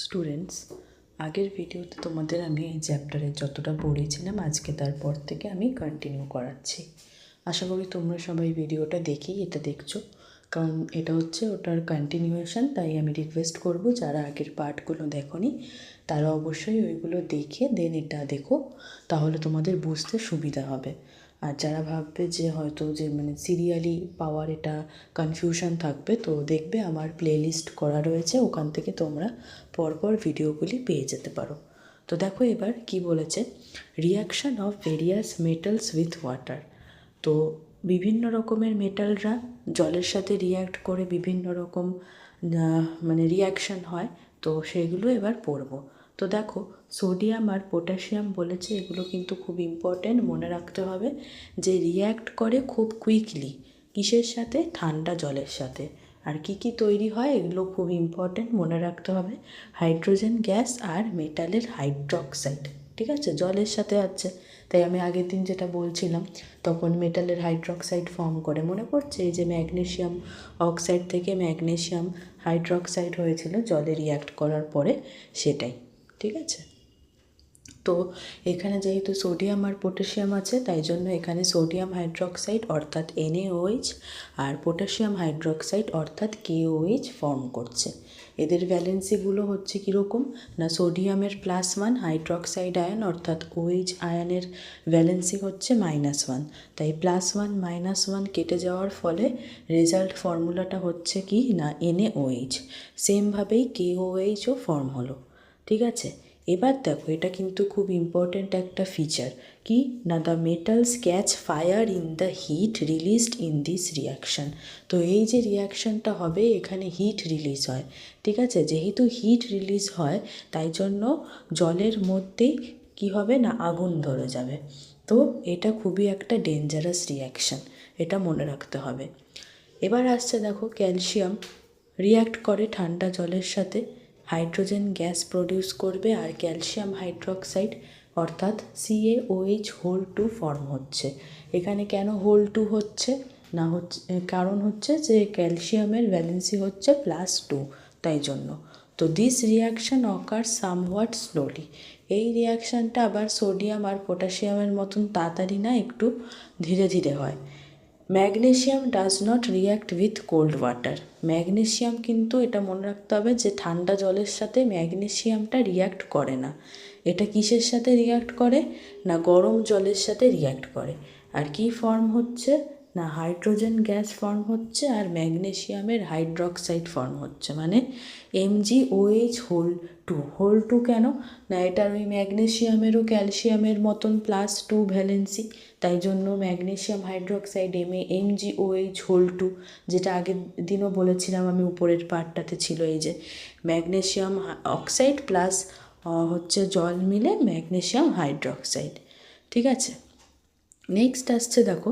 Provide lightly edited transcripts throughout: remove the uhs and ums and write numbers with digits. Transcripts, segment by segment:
Students, আগের ভিডিওতে তোমাদের আমি এই চ্যাপ্টারের যতটা পড়েছিলাম আজকে তারপর থেকে আমি কন্টিনিউ করাচ্ছি। আশা করি তোমরা সবাই ভিডিওটা দেখেই এটা দেখছো, কারণ এটা হচ্ছে ওটার কন্টিনিউয়েশন। তাই আমি রিকোয়েস্ট করব যারা আগের পার্টগুলো দেখোনি তারা অবশ্যই ওইগুলো দেখে দেন এটা দেখো, তাহলে তোমাদের বুঝতে সুবিধা হবে। আর যারা ভাববে যে হয়তো যে সিরিয়ালি পাওয়ার এটা কনফিউশন থাকবে, তো দেখবে আমার প্লেলিস্ট করা রয়েছে, ওখান থেকে তোমরা পরপর ভিডিওগুলি পেয়ে যেতে পারো। তো দেখো এবার কি বলেছে, reaction of various metals with water. তো বিভিন্ন রকমের মেটালরা জলের সাথে রিয়্যাক্ট করে বিভিন্ন রকম রিয়াকশান হয়। তো সেগুলো এবার পড়বো। তো দেখো, সোডিয়াম আর পটাশিয়াম বলেছে, এগুলো কিন্তু খুব ইম্পর্ট্যান্ট, মনে রাখতে হবে যে রিয়্যাক্ট করে খুব কুইকলি কিসের সাথে, ঠান্ডা জলের সাথে। আর কি কি তৈরি হয় এগুলো খুব ইম্পর্ট্যান্ট, মনে রাখতে হবে। হাইড্রোজেন গ্যাস আর মেটালের হাইড্রক্সাইড, ঠিক আছে, জলের সাথে আছে। তাই আমি আগের দিন যেটা বলছিলাম, তখন মেটালের হাইড্রক্সাইড ফর্ম করে, মনে পড়ছে এই যে ম্যাগনেশিয়াম অক্সাইড থেকে ম্যাগনেশিয়াম হাইড্রক্সাইড হয়েছিল জলে রিয়্যাক্ট করার পরে, সেটাই, ঠিক আছে। তো এখানে যেহেতু সোডিয়াম আর পটাশিয়াম আছে, তাই জন্য এখানে সোডিয়াম হাইড্রক্সাইড অর্থাৎ NaOH আর পটাশিয়াম হাইড্রক্সাইড অর্থাৎ KOH ফর্ম করছে। এদের ভ্যালেন্সিগুলো হচ্ছে কীরকম না, সোডিয়ামের +1, হাইড্রক্সাইড আয়ন অর্থাৎ OH আয়নের ভ্যালেন্সি হচ্ছে -1। তাই +1 -1 কেটে যাওয়ার ফলে রেজাল্ট ফর্মুলাটা হচ্ছে কি না NaOH। সেমভাবেই KOHও ফর্ম হলো, ঠিক আছে। এবার দেখো, এটা কিন্তু খুব ইম্পর্ট্যান্ট একটা ফিচার, কি না, the metals catch fire in the heat released in this reaction. তো এই যে রিয়াকশানটা হবে এখানে হিট রিলিজ হয়, ঠিক আছে। যেহেতু হিট রিলিজ হয় তাই জন্য জলের মধ্যেই কি হবে না, আগুন ধরে যাবে। তো এটা খুবই একটা ডেঞ্জারাস রিয়াকশান, এটা মনে রাখতে হবে। এবার আসছে দেখো, ক্যালসিয়াম রিয়্যাক্ট করে ঠান্ডা জলের সাথে, হাইড্রোজেন গ্যাস প্রডিউস করবে আর ক্যালসিয়াম হাইড্রক্সাইড অর্থাৎ CaOH2 ফর্ম হচ্ছে। এখানে কেন হোল 2 হচ্ছে না, হচ্ছে কারণ হচ্ছে যে ক্যালসিয়ামের ভ্যালেন্সি হচ্ছে +2, তাই জন্য। তো this reaction ochre somewhat slowly. এই রিয়াকশানটা আবার সোডিয়াম আর পটাশিয়ামের মতন তাড়াতাড়ি না, একটু ধীরে ধীরে হয়। Magnesium does not react with cold water. Magnesium কিন্তু এটা মনে রাখতে হবে যে ঠান্ডা জলের সাথে ম্যাগনেশিয়ামটা রিয়্যাক্ট করে না। এটা কিসের সাথে রিয়্যাক্ট করে না, গরম জলের সাথে রিয়্যাক্ট করে। আর কি ফর্ম হচ্ছে না, হাইড্রোজেন গ্যাস ফর্ম হচ্ছে আর ম্যাগনেশিয়ামের হাইড্রক্সাইড ফর্ম হচ্ছে, মানে MgOH2 কেন না, এটার ওই ম্যাগনেশিয়ামেরও ক্যালসিয়ামের মতন +2 ভ্যালেন্সি, তাই জন্য ম্যাগনেশিয়াম হাইড্রক্সাইড MgOH2, যেটা আগের দিনও বলেছিলাম আমি, উপরের পার্টটাতে ছিল এই যে ম্যাগনেশিয়াম অক্সাইড প্লাস হচ্ছে জল মিলে ম্যাগনেশিয়াম হাইড্রক্সাইড, ঠিক আছে। নেক্সট আসছে দেখো,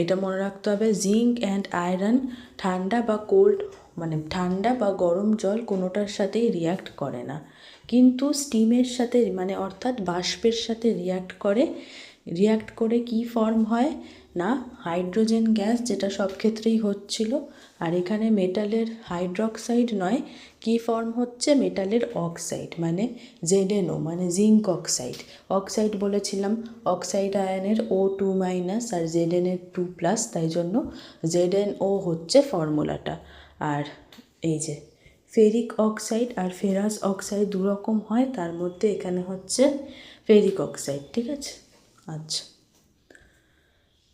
এটা মনে রাখতে হবে, জিঙ্ক অ্যান্ড আয়রন ঠান্ডা বা কোল্ড ঠান্ডা বা গরম জল কোনোটার সাথেই রিয়্যাক্ট করে না, কিন্তু স্টিমের সাথে অর্থাৎ বাষ্পের সাথে রিয়্যাক্ট করে কি ফর্ম হয় না, হাইড্রোজেন গ্যাস, যেটা সব ক্ষেত্রেই হচ্ছিল। আর এখানে মেটালের হাইড্রক্সাইড নয়, কি ফর্ম হচ্ছে, মেটালের oxide, ZNO, zinc oxide. Oxide বলেছিলাম, অক্সাইড আয়নের O2- আর Zn এর 2+, তাই জন্য ZNO হচ্ছে ফর্মুলাটা। আর এই যে ফেরিক অক্সাইড আর ফেরাস অক্সাইড দুরকম হয়, তার মধ্যে এখানে হচ্ছে ফেরিক অক্সাইড, ঠিক আছে। আচ্ছা,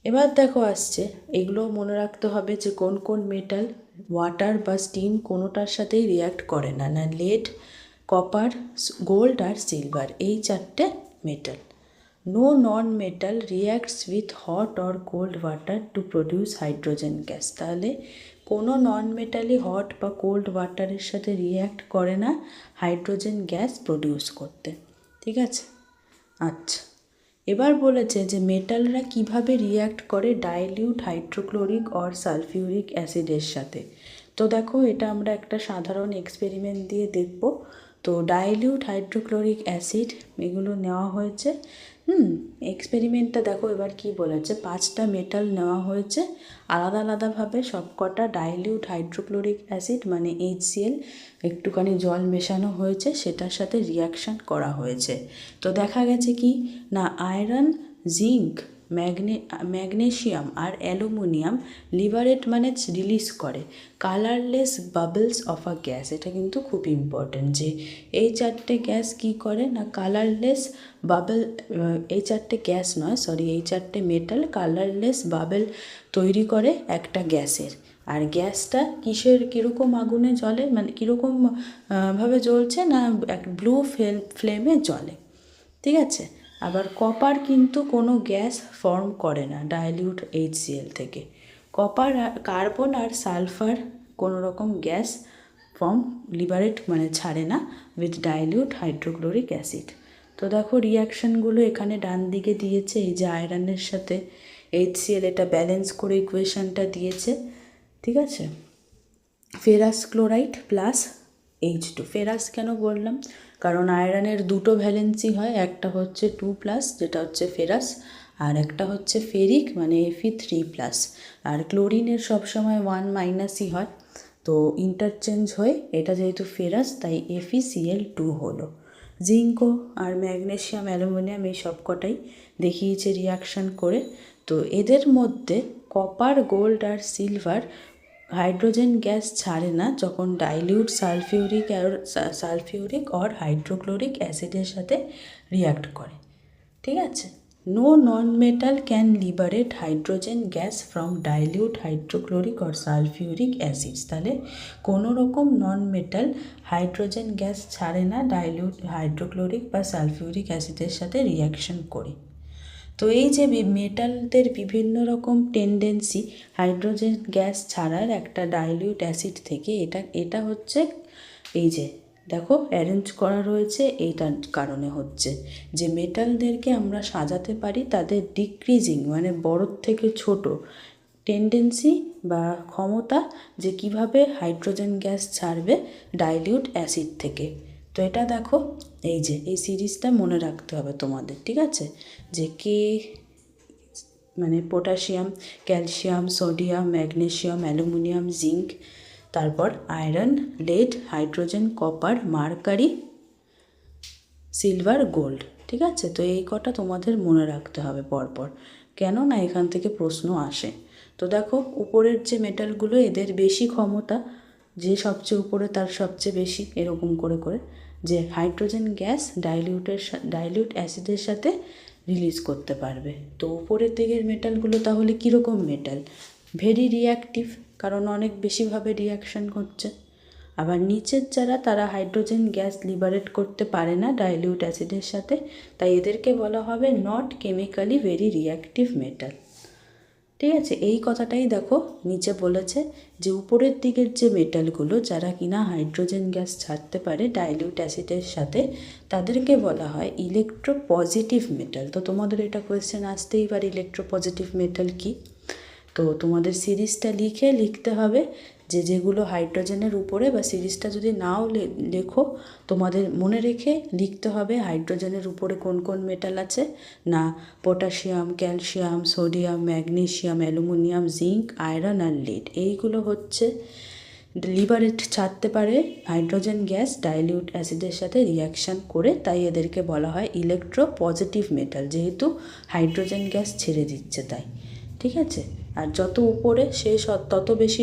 এবার দেখো আসছে, এগুলো মনে রাখতে হবে যে কোন কোন মেটাল ওয়াটার বা স্টিম কোনোটার সাথেই রিয়্যাক্ট করে না, লেড, কপার, গোল্ড আর সিলভার, এই 4টে metal. No non metal reacts with hot or cold water to produce hydrogen gas. তাহলে কোনো নন মেটালই হট বা কোল্ড ওয়াটারের সাথে রিয়্যাক্ট করে না হাইড্রোজেন গ্যাস প্রডিউস করতে, ঠিক আছে। আচ্ছা, এবার বলেছে যে মেটালরা কিভাবে রিয়্যাক্ট করে ডাইলিউট হাইড্রোক্লোরিক অর সালফিউরিক অ্যাসিডের সাথে। তো দেখো, এটা আমরা একটা সাধারণ এক্সপেরিমেন্ট দিয়ে দেখব। তো ডাইলিউট হাইড্রোক্লোরিক অ্যাসিড এগুলো নেওয়া হয়েছে। এক্সপেরিমেন্টটা দেখো এবার কি বলেছে, 5টা মেটাল নেওয়া হয়েছে আলাদা আলাদাভাবে, সবকটা ডাইলিউট হাইড্রোক্লোরিক অ্যাসিড মানে HCl একটুখানি জল মেশানো হয়েছে, সেটার সাথে রিয়াকশান করা হয়েছে। তো দেখা গেছে কি না, আয়রন, জিঙ্ক, ম্যাগনেশিয়াম আর অ্যালুমিনিয়াম লিবারেট মানে রিলিজ করে colourless bubbles of a gas. এটা কিন্তু খুব ইম্পর্টেন্ট যে এই 4টে গ্যাস কি করে না কালারলেস বাবল, এই 4টে গ্যাস নয় সরি, এই 4টে মেটাল কালারলেস বাবল তৈরি করে একটা গ্যাসের। আর গ্যাসটা কীরকম আগুনে জ্বলে, মানে কীরকম ভাবে জ্বলছে না ব্লু ফ্লেমে জ্বলে, ঠিক আছে। আবার কপার কিন্তু কোনো গ্যাস ফর্ম করে না ডাইলিউট HCl থেকে। কপার, কার্বন আর সালফার কোনো রকম গ্যাস লিবারেট মানে ছাড়ে না উইথ ডাইলিউট হাইড্রোক্লোরিক অ্যাসিড। তো দেখো রিয়াকশানগুলো এখানে ডান দিকে দিয়েছে, এই যে আয়রনের সাথে HCl এটা ব্যালেন্স করে ইকুয়েশনটা দিয়েছে, ঠিক আছে। Ferrous chloride plus H2। Ferrous কেন বললাম, কারণ আয়রনের দুটো ভ্যালেন্সি হয়, একটা হচ্ছে 2+ যেটা হচ্ছে ফেরাস, আর একটা হচ্ছে ফেরিক মানে Fe3+। আর ক্লোরিনের সবসময় 1- হয়, তো ইন্টারচেঞ্জ হয়ে এটা যেহেতু ফেরাস তাই FeCl2 হলো। জিঙ্কো আর ম্যাগনেশিয়াম, অ্যালুমিনিয়াম এই সবকটাই দেখিয়েছে রিয়াকশান করে। তো এদের মধ্যে কপার, গোল্ড আর সিলভার হাইড্রোজেন গ্যাস ছাড়ে না যখন ডাইলিউট সালফিউরিক আর হাইড্রোক্লোরিক অ্যাসিডের সাথে রিয়াক্ট করে, ঠিক আছে। No non metal can liberate hydrogen gas from dilute hydrochloric আর সালফিউরিক অ্যাসিডস। তাহলে কোনো রকম নন মেটাল হাইড্রোজেন গ্যাস ছাড়ে না ডাইলিউট হাইড্রোক্লোরিক বা সালফিউরিক অ্যাসিডের সাথে রিয়াকশন করে। তো এই যে মেটালদের বিভিন্ন রকম টেন্ডেন্সি হাইড্রোজেন গ্যাস ছাড়ার একটা ডাইলিউট অ্যাসিড থেকে, এটা হচ্ছে এই যে দেখো অ্যারেঞ্জ করা রয়েছে, এইটার কারণে হচ্ছে যে মেটালদেরকে আমরা সাজাতে পারি তাদের ডিক্রিজিং মানে বড়োর থেকে ছোট টেন্ডেন্সি বা ক্ষমতা, যে কিভাবে হাইড্রোজেন গ্যাস ছাড়বে ডাইলিউট অ্যাসিড থেকে। তো এটা দেখো এই যে এই সিরিজটা মনে রাখতে হবে তোমাদের, ঠিক আছে, যে কে মানে potassium, calcium, sodium, magnesium, aluminium, zinc, তারপর iron, lead, hydrogen, copper, mercury, silver, gold, ঠিক আছে। তো এই কটা তোমাদের মনে রাখতে হবে পরপর, কেন না এখান থেকে প্রশ্ন আসে। তো দেখো উপরের যে মেটালগুলো এদের বেশি ক্ষমতা, যে সবচেয়ে উপরে তার সবচেয়ে বেশি, এরকম করে করে যে হাইড্রোজেন গ্যাস ডাইলিউট অ্যাসিডের সাথে রিলিজ করতে পারবে। তো উপরের দিকের মেটালগুলো তাহলে কীরকম মেটাল, ভেরি রিয়াক্টিভ, কারণ অনেক বেশিভাবে রিয়াকশান হচ্ছে। আবার নিচের যারা, তারা হাইড্রোজেন গ্যাস লিবারেট করতে পারে না ডাইলিউট অ্যাসিডের সাথে, তাই এদেরকে বলা হবে not chemically very reactive metal, ঠিক আছে। এই কথাটাই দেখো নিচে বলেছে যে উপরের দিকের যে মেটালগুলো যারা কিনা হাইড্রোজেন গ্যাস ছাড়তে পারে ডাইলিউট অ্যাসিডের সাথে, তাদেরকে বলা হয় ইলেকট্রোপজিটিভ মেটাল। তো তোমাদের এটা কোয়েশ্চেন আসতেই পারে ইলেকট্রোপজিটিভ মেটাল কি। তো তোমাদের সিরিজটা লিখতে হবে যে যেগুলো হাইড্রোজেনের উপরে, বা সিরিজটা যদি নাও লেখো তোমাদের মনে রেখে লিখতে হবে হাইড্রোজেনের উপরে কোন কোন মেটাল আছে না, potassium, calcium, sodium, magnesium, aluminium, zinc, iron আর লিড। এইগুলো হচ্ছে লিবারেট ছাড়তে পারে হাইড্রোজেন গ্যাস ডাইলিউট অ্যাসিডের সাথে রিয়াকশান করে, তাই এদেরকে বলা হয় ইলেকট্রোপজিটিভ মেটাল, যেহেতু হাইড্রোজেন গ্যাস ছেড়ে দিচ্ছে তাই, ঠিক আছে। আর যত উপরে সে তত বেশি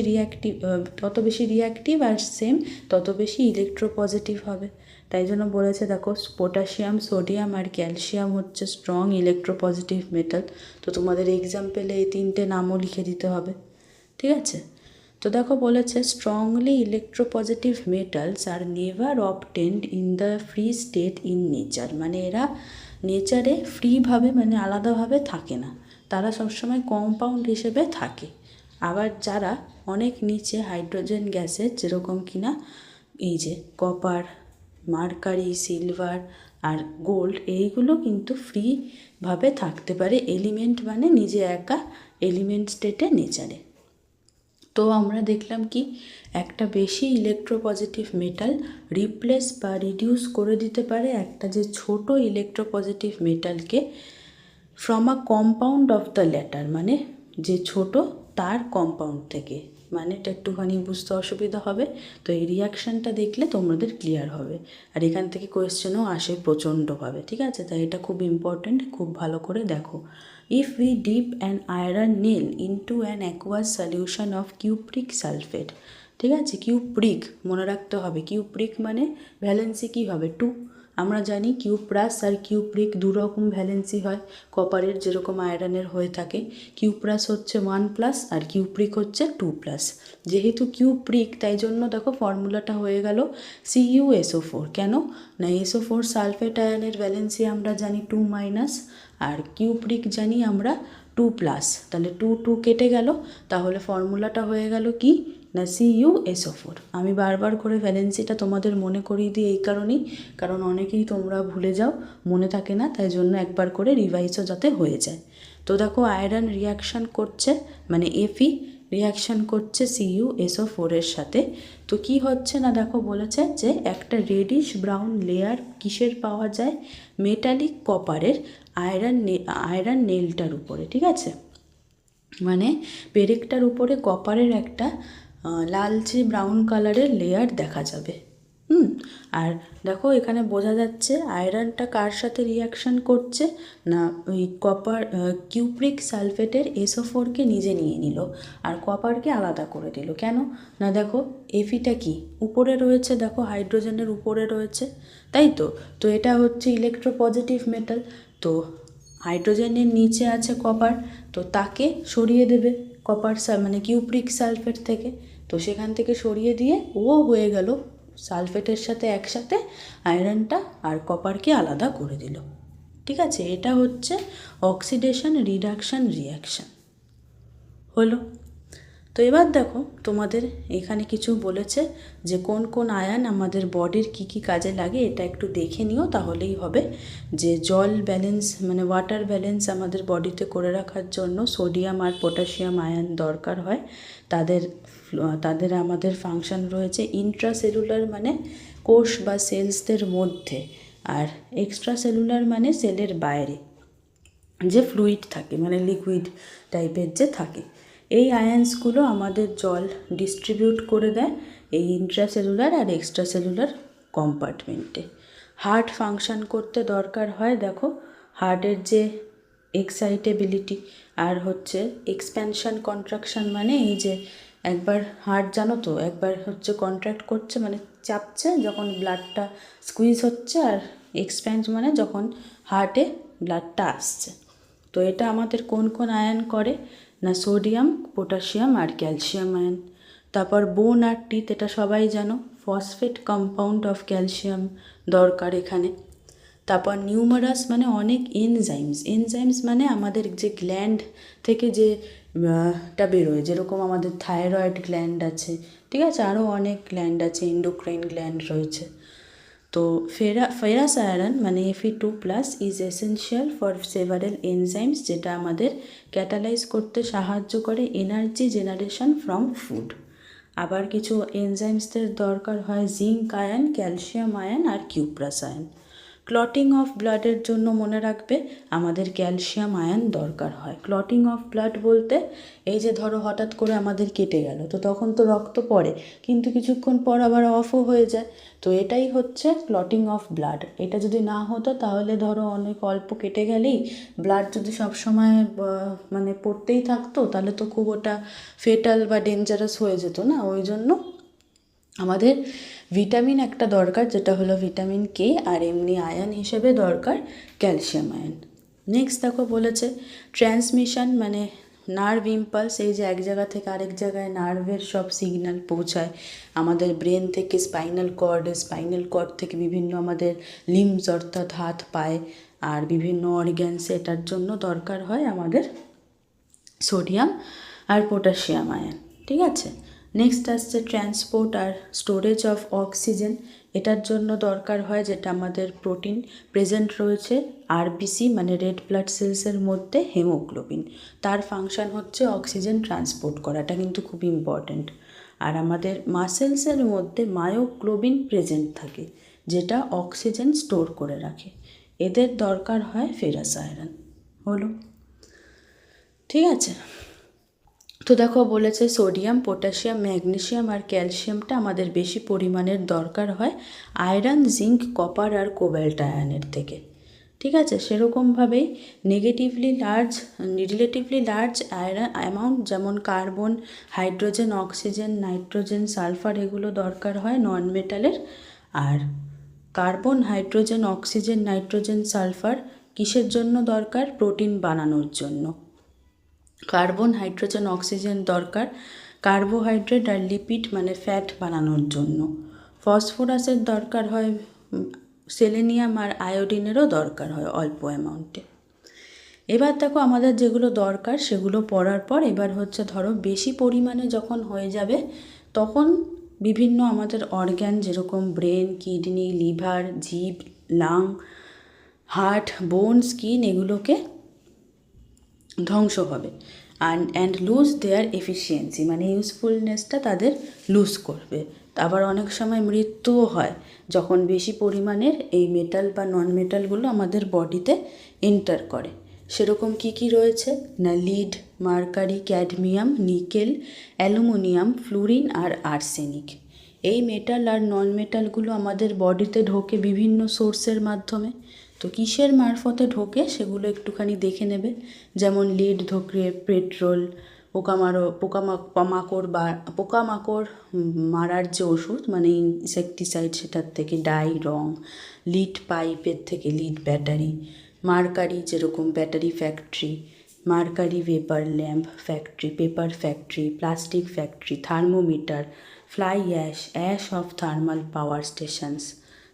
রিয়াক্টিভ আর সেম তত বেশি ইলেকট্রোপজিটিভ হবে। তাই জন্য বলেছে দেখো পটাশিয়াম, সোডিয়াম আর ক্যালসিয়াম হচ্ছে স্ট্রং ইলেকট্রোপজিটিভ মেটাল। তো তোমাদের এক্সাম্পলে এই 3টে নামও লিখে দিতে হবে, ঠিক আছে। তো দেখো বলেছে strongly electropositive metals are never obtained in the free state in nature, মানে এরা নেচারে ফ্রিভাবে মানে আলাদাভাবে থাকে না, তারা সবসময় কম্পাউন্ড হিসেবে থাকে। আবার যারা অনেক নিচে হাইড্রোজেন গ্যাসের, যেরকম কিনা এই যে কপার, মার্কারি, সিলভার আর গোল্ড, এইগুলো কিন্তু ফ্রিভাবে থাকতে পারে এলিমেন্ট মানে নিজে একা এলিমেন্ট স্টেটে নেচারে। তো আমরা দেখলাম কি একটা বেশি ইলেকট্রোপজিটিভ মেটাল রিপ্লেস বা রিডিউস করে দিতে পারে একটা যে ছোট ইলেকট্রোপজিটিভ মেটালকে from a compound of the latter, মানে যে ছোট তার কম্পাউন্ড থেকে। মানে এটা একটুখানি বুঝতে অসুবিধা হবে, তো এই রিয়াকশানটা দেখলে তোমাদের ক্লিয়ার হবে। আর এখান থেকে কোয়েশ্চেনও আসে প্রচণ্ডভাবে, ঠিক আছে? তাই এটা খুব ইম্পর্ট্যান্ট, খুব ভালো করে দেখো। If we deep an iron nail into an aqueous solution of cupric sulphate, ঠিক আছে? কিউপ্রিক মনে রাখতে হবে, কিউপ্রিক মানে ভ্যালেন্সি কী হবে? 2। আমরা জানি কিউপ্রাস আর কিউপ্রিক দুরকম ভ্যালেন্সি হয় কপারের, যেরকম আয়রনের হয়ে থাকে। কিউপ্রাস হচ্ছে 1+ আর কিউপ্রিক হচ্ছে 2+। যেহেতু কিউপ্রিক তাই জন্য দেখো ফর্মুলাটা হয়ে গেল CuSO4। কেন না, SO4 সালফেট আয়নের ভ্যালেন্সি আমরা জানি 2- আর কিউপ্রিক জানি আমরা 2+। তাহলে 2 কেটে গেল, তাহলে ফর্মুলাটা হয়ে গেল কি না CuSO4। আমি বারবার করে ভ্যালেন্সিটা তোমাদের মনে করিয়ে দিই এই কারণেই, কারণ অনেকেই তোমরা ভুলে যাও, মনে থাকে না, তাই জন্য একবার করে রিভাইজও যাতে হয়ে যায়। তো দেখো আয়রন রিয়াকশান করছে, মানে Fe রিয়াকশান করছে CuSO4 এর সাথে। তো কি হচ্ছে না দেখো বলেছে যে একটা রেডিশ ব্রাউন লেয়ার কিসের পাওয়া যায়? মেটালিক কপারের আয়রন নেলটার উপরে, ঠিক আছে? মানে পেরেকটার উপরে কপারের একটা লালচে ব্রাউন কালারের লেয়ার দেখা যাবে। আর দেখো এখানে বোঝা যাচ্ছে আয়রনটা কার সাথে রিয়াকশান করছে না, ওই কিউপ্রিক সালফেটের SO4কে নিজে নিয়ে নিল আর কপারকে আলাদা করে দিল। কেন না দেখো Feটা কি উপরে রয়েছে, দেখো হাইড্রোজেনের উপরে রয়েছে, তাই তো? তো এটা হচ্ছে ইলেকট্রোপজিটিভ মেটাল, তো হাইড্রোজেনের নিচে আছে কপার, তো তাকে সরিয়ে দেবে কপার মানে কিউপ্রিক সালফেট থেকে। তো সেখান থেকে সরিয়ে দিয়ে ও হয়ে গেল সালফেটের সাথে একসাথে আয়রনটা আর কপারকে আলাদা করে দিল, ঠিক আছে? এটা হচ্ছে অক্সিডেশন রিডাকশান রিয়াকশান হলো। তো এবার দেখো তোমাদের এখানে কিছু বলেছে যে কোন কোন আয়ন আমাদের বডির কি কি কাজে লাগে, এটা একটু দেখে নিও, তাহলেই হবে। যে জল ব্যালেন্স মানে ওয়াটার ব্যালেন্স আমাদের বডিতে করে রাখার জন্য সোডিয়াম আর পটাশিয়াম আয়ন দরকার হয়। তাদের আমাদের ফাংশন রয়েছে ইন্ট্রাসেলুলার মানে কোষ বা সেলসদের মধ্যে, আর এক্সট্রা সেলুলার মানে সেলের বাইরে যে ফ্লুইড থাকে, মানে লিকুইড টাইপের যে থাকে। এই আয়ন্সগুলো আমাদের জল ডিস্ট্রিবিউট করে দেয় এই ইন্ট্রাসেলুলার আর এক্সট্রা সেলুলার কম্পার্টমেন্টে। হার্ট ফাংশন করতে দরকার হয় দেখো হার্টের যে এক্সাইটেবিলিটি আর হচ্ছে এক্সপ্যানশন কন্ট্রাকশন, মানে এই যে একবার হার্ট জানো তো একবার হচ্ছে কন্ট্রাক্ট করছে মানে চাপছে যখন ব্লাডটা স্কুইজ হচ্ছে, আর এক্সপ্যান্ড মানে যখন হার্টে ব্লাডটা আসছে। তো এটা আমাদের কোন কোন আয়ন করে না সোডিয়াম, পটাশিয়াম আর ক্যালসিয়াম আয়ন। তারপর বোন আর টিথ, এটা সবাই জানো, ফসফেট কম্পাউন্ড অফ ক্যালসিয়াম দরকার এখানে। তারপর নিউমারাস মানে অনেক এনজাইমস মানে আমাদের যে গ্ল্যান্ড থেকে যে টা বেরোয়, যেরকম আমাদের থাইরয়েড গ্ল্যান্ড আছে, ঠিক আছে? আরও অনেক গ্ল্যান্ড আছে, এন্ডোক্রাইন গ্ল্যান্ড রয়েছে। তো ফেরাস আয়রন মানে Fe2+ is essential for several enzymes, যেটা আমাদের ক্যাটালাইজ করতে সাহায্য করে এনার্জি জেনারেশন ফ্রম ফুড। আবার কিছু এনজাইমসদের দরকার হয় জিঙ্ক আয়ন, ক্যালসিয়াম আয়ন আর কিউপ্রাস আয়ন। ক্লটিং অফ ব্লাডের জন্য মনে রাখবে আমাদের ক্যালসিয়াম আয়ন দরকার হয়। ক্লটিং অফ ব্লাড বলতে এই যে ধরো হঠাৎ করে আমাদের কেটে গেল, তো তখন তো রক্ত পড়ে কিন্তু কিছুক্ষণ পর আবার অফও হয়ে যায়, তো এটাই হচ্ছে ক্লটিং অফ ব্লাড। এটা যদি না হতো তাহলে ধরো অনেক অল্প কেটে গেলেই ব্লাড যদি সবসময় মানে পড়তেই থাকতো তাহলে তো খুব ওটা ফেটাল বা ডেঞ্জারাস হয়ে যেত না। ওই জন্য আমাদের ভিটামিন একটা দরকার, যেটা হলো ভিটামিন K, আর এমনি আয়ন হিসেবে দরকার ক্যালসিয়াম আয়ন। নেক্সট দেখো বলেছে ট্রান্সমিশন মানে নার্ভ ইম্পালস, এই যে এক জায়গা থেকে আরেক জায়গায় নার্ভের সব সিগন্যাল পৌঁছায় আমাদের ব্রেন থেকে স্পাইনাল কর্ড থেকে বিভিন্ন আমাদের লিম্বস অর্থাৎ হাত পায়ে আর বিভিন্ন অর্গ্যানস, এটার জন্য দরকার হয় আমাদের সোডিয়াম আর পটাশিয়াম আয়ন, ঠিক আছে? নেক্সট আসছে ট্রান্সপোর্ট আর স্টোরেজ অফ অক্সিজেন। এটার জন্য দরকার হয় যেটা আমাদের প্রোটিন প্রেজেন্ট রয়েছে আরবিসি মানে রেড ব্লাড সেলসের মধ্যে হেমোগ্লোবিন, তার ফাংশন হচ্ছে অক্সিজেন ট্রান্সপোর্ট করা, এটা কিন্তু খুব ইম্পর্ট্যান্ট। আর আমাদের মাসেলসের মধ্যে মায়োগ্লোবিন প্রেজেন্ট থাকে যেটা অক্সিজেন স্টোর করে রাখে। এদের দরকার হয় ফেরাস আয়রন। হলো, ঠিক আছে। তো দেখো বলেছে সোডিয়াম, পটাশিয়াম, ম্যাগনেসিয়াম আর ক্যালসিয়ামটা আমাদের বেশি পরিমাণের দরকার হয় আয়রন, জিঙ্ক, কপার আর কোবাল্ট আয়নের থেকে, ঠিক আছে। সেরকমভাবেই রিলেটিভলি লার্জ আয়রন অ্যামাউন্ট যেমন carbon, hydrogen, oxygen, nitrogen, sulphur এগুলো দরকার হয় নন মেটালের। আর carbon, hydrogen, oxygen, nitrogen, sulphur কিসের জন্য দরকার? প্রোটিন বানানোর জন্য। কার্বন, হাইড্রোজেন, অক্সিজেন দরকার কার্বোহাইড্রেট আর লিপিড মানে ফ্যাট বানানোর জন্য। ফসফরাসের দরকার হয়, সেলেনিয়াম আর আয়োডিনেরও দরকার হয় অল্প অ্যামাউন্টে। এবার দেখো আমাদের যেগুলো দরকার সেগুলো পড়ার পর এবার হচ্ছে ধরো বেশি পরিমাণে যখন হয়ে যাবে তখন বিভিন্ন আমাদের অর্গ্যান যেরকম ব্রেন, কিডনি, লিভার, জিভ, লাং, হার্ট, বোন, স্কিন এগুলোকে ধ্বংস হবে অ্যান্ড লুজ দেয়ার এফিসিয়েন্সি মানে ইউজফুলনেসটা তাদের লুজ করবে। আবার অনেক সময় মৃত্যুও হয় যখন বেশি পরিমাণের এই মেটাল বা নন মেটালগুলো আমাদের বডিতে এন্টার করে। সেরকম কি কি রয়েছে না lead, mercury, cadmium, nickel, aluminium, fluorine আর আর্সেনিক। এই মেটাল আর নন মেটালগুলো আমাদের বডিতে ঢোকে বিভিন্ন সোর্সের মাধ্যমে। তো কিসের মারফতে ঢোকে সেগুলো একটুখানি দেখে নেবে। যেমন লিড ঢোকে পেট্রোল, পোকামাকড় মারার যে ওষুধ মানে ইনসেকটিসাইড সেটার থেকে ডাই, রং, লিড পাইপের থেকে লিড ব্যাটারি, মার্কারি যেরকম battery factory, mercury vapour lamp factory, paper factory, plastic factory, thermometer, fly ash of thermal power stations,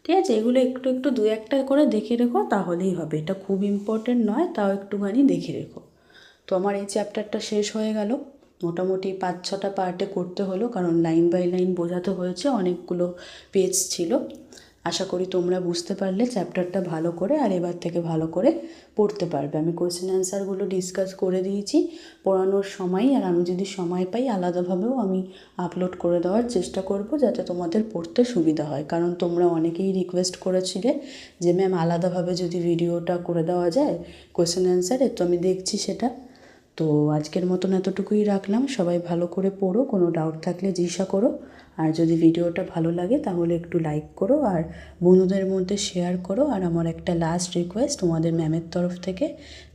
ঠিক আছে। এগুলো একটু একটু দু একটা করে দেখে রেখো তাহলেই হবে, এটা খুব ইম্পর্টেন্ট নয়, তাও একটুখানি দেখে রেখো। তো আমার এই চ্যাপ্টারটা শেষ হয়ে গেল, মোটামুটি 5-6টা পার্টে করতে হলো কারণ লাইন বাই লাইন বোঝাতে হয়েছে, অনেকগুলো পেজ ছিল। আশা করি তোমরা বুঝতে পারলে চ্যাপ্টারটা ভালো করে, আর এবার থেকে ভালো করে পড়তে পারবে। আমি কোয়েশ্চেন অ্যান্সারগুলো ডিসকাস করে দিয়েছি পড়ানোর সময়, আর আমি যদি সময় পাই আলাদাভাবেও আমি আপলোড করে দেওয়ার চেষ্টা করব যাতে তোমাদের পড়তে সুবিধা হয়। কারণ তোমরা অনেকেই রিকোয়েস্ট করেছিলে যে ম্যাম আলাদাভাবে যদি ভিডিওটা করে দেওয়া যায় কোয়েশ্চেন অ্যান্সারে, তো আমি দেখছি সেটা। তো আজকের মতন এতটুকুই রাখলাম। সবাই ভালো করে পড়ো, কোনো ডাউট থাকলে জিজ্ঞাসা করো। আর যদি ভিডিওটা ভালো লাগে তাহলে একটু লাইক করো আর বন্ধুদের মধ্যে শেয়ার করো। আর আমার একটা লাস্ট রিকোয়েস্ট তোমাদের ম্যামের তরফ থেকে,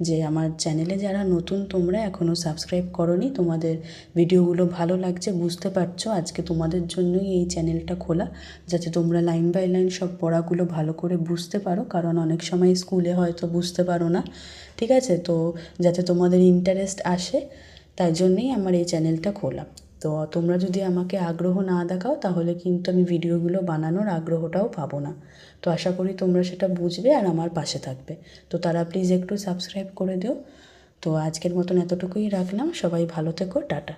যে আমার চ্যানেলে যারা নতুন তোমরা এখনও সাবস্ক্রাইব করোনি, তোমাদের ভিডিওগুলো ভালো লাগছে বুঝতে পারছো, আজকে তোমাদের জন্যই এই চ্যানেলটা খোলা, যাতে তোমরা লাইন বাই লাইন সব পড়াগুলো ভালো করে বুঝতে পারো। কারণ অনেক সময় স্কুলে হয়তো বুঝতে পারো না, ঠিক আছে। তো যাতে তোমাদের ইন্টারেস্ট আসে তাই জন্যেই আমার এই চ্যানেলটা খোলা। তো তোমরা যদি আমাকে আগ্রহ না দেখাও তাহলে কিন্তু আমি ভিডিওগুলো বানানোর আগ্রহটাও পাবো না। তো আশা করি তোমরা সেটা বুঝবে আর আমার পাশে থাকবে। তো তারা প্লিজ একটু সাবস্ক্রাইব করে দিও। তো আজকের মতন এতটুকুই রাখলাম, সবাই ভালো থেকো, টাটা।